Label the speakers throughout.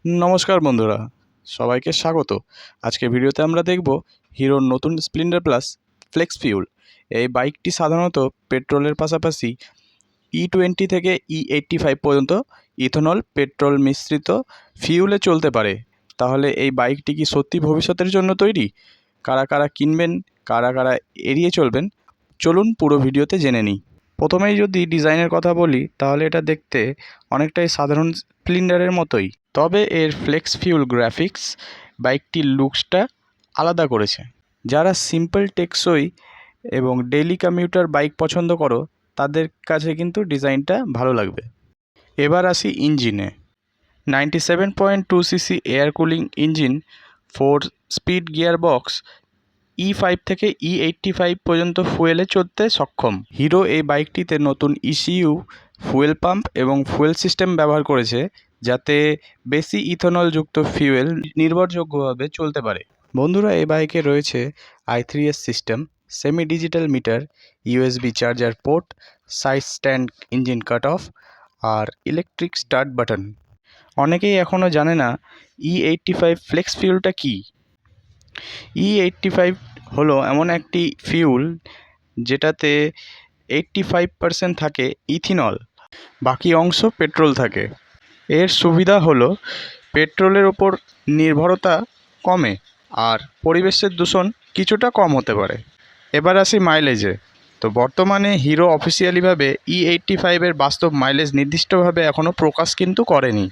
Speaker 1: নমস্কার বন্ধুরা, সবাইকে স্বাগত। আজকে ভিডিওতে আমরা দেখব হিরোর নতুন স্প্লেন্ডার প্লাস ফ্লেক্স ফিউল। এই বাইকটি সাধারণত পেট্রোলের পাশাপাশি E20 থেকে E85 পর্যন্ত ইথেনল পেট্রোল মিশ্রিত ফিউলে চলতে পারে। তাহলে এই বাইকটি কি সত্যি ভবিষ্যতের জন্য তৈরি? কারা কারা কিনবেন, কারা কারা এড়িয়ে চলবেন, চলুন পুরো ভিডিওতে জেনে নিই। প্রথমেই যদি ডিজাইনের কথা বলি, তাহলে এটা দেখতে অনেকটাই সাধারণ স্প্লেন্ডারের মতোই, তবে এর ফ্লেক্স ফিউল গ্রাফিক্স বাইকটির লুকসটা আলাদা করেছে। যারা সিম্পল টেকসই এবং ডেইলি কমিউটার বাইক পছন্দ করো, তাদের কাছে কিন্তু ডিজাইনটা ভালো লাগবে। এবার আসি ইঞ্জিনে। 97.2 CC air cooling engine, 4 speed gear box, E5 থেকে E85 পর্যন্ত ফুয়েলে চলতে সক্ষম। হিরো এই বাইকটিতে নতুন ECU, ফুয়েল পাম্প এবং ফুয়েল সিস্টেম ব্যবহার করেছে, যাতে বেশি ইথেনলযুক্ত ফিউয়েল নির্ভরযোগ্যভাবে চলতে পারে। বন্ধুরা, এই বাইকে রয়েছে i3S system, semi digital meter, USB charger port, side stand engine cut off আর ইলেকট্রিক স্টার্ট বাটন। অনেকেই এখনও জানে না E85 ফ্লেক্স ফিউলটা কী। E85 হলো এমন একটি ফিউল যেটাতে 85% থাকে ইথিনল, বাকি অংশ পেট্রোল থাকে। এর সুবিধা হলো পেট্রোলের ওপর নির্ভরতা কমে আর পরিবেশের দূষণ কিছুটা কম হতে পারে। এবার আসি মাইলেজে। তো বর্তমানে হিরো অফিসিয়ালিভাবে E85-এর বাস্তব মাইলেজ নির্দিষ্টভাবে এখনও প্রকাশ কিন্তু করেনি।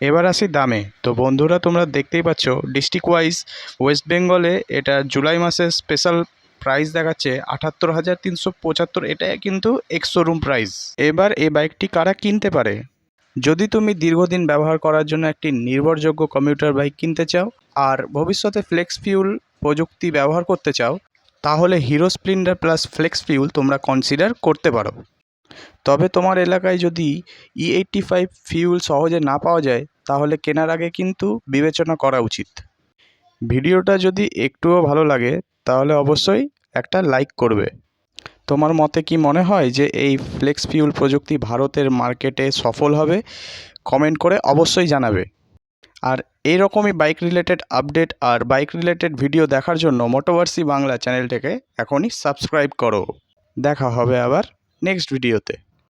Speaker 1: এবার আসি দামে। তো বন্ধুরা, তোমরা দেখতেই পাচ্ছ ডিস্ট্রিক্ট ওয়াইজ ওয়েস্ট বেঙ্গলে এটা জুলাই মাসের স্পেশাল প্রাইস দেখাচ্ছে 78,375। এটা কিন্তু এক্স শোরুম প্রাইস। এবার এই বাইকটি কারা কিনতে পারে? যদি তুমি দীর্ঘদিন ব্যবহার করার জন্য একটি নির্ভরযোগ্য কমিউটার বাইক কিনতে চাও আর ভবিষ্যতে ফ্লেক্স ফিউল প্রযুক্তি ব্যবহার করতে চাও, তাহলে Hero Splendor plus flex fuel তোমরা কনসিডার করতে পারো। তবে তোমার এলাকায় যদি E85 ফিউল সহজে না পাওয়া যায়, তাহলে কেনার আগে কিন্তু বিবেচনা করা উচিত। ভিডিওটা যদি একটুও ভালো লাগে, তাহলে অবশ্যই একটা লাইক করবে। তোমার মতে কি মনে হয় যে এই ফ্লেক্স ফিউল প্রযুক্তি ভারতের মার্কেটে সফল হবে? কমেন্ট করে অবশ্যই জানাবে। আর এইরকমই বাইক রিলেটেড আপডেট আর বাইক রিলেটেড ভিডিও দেখার জন্য মোটোভার্সি বাংলা চ্যানেলটাকে এখনই সাবস্ক্রাইব করো। দেখা হবে আবার নেক্সট ভিডিওতে।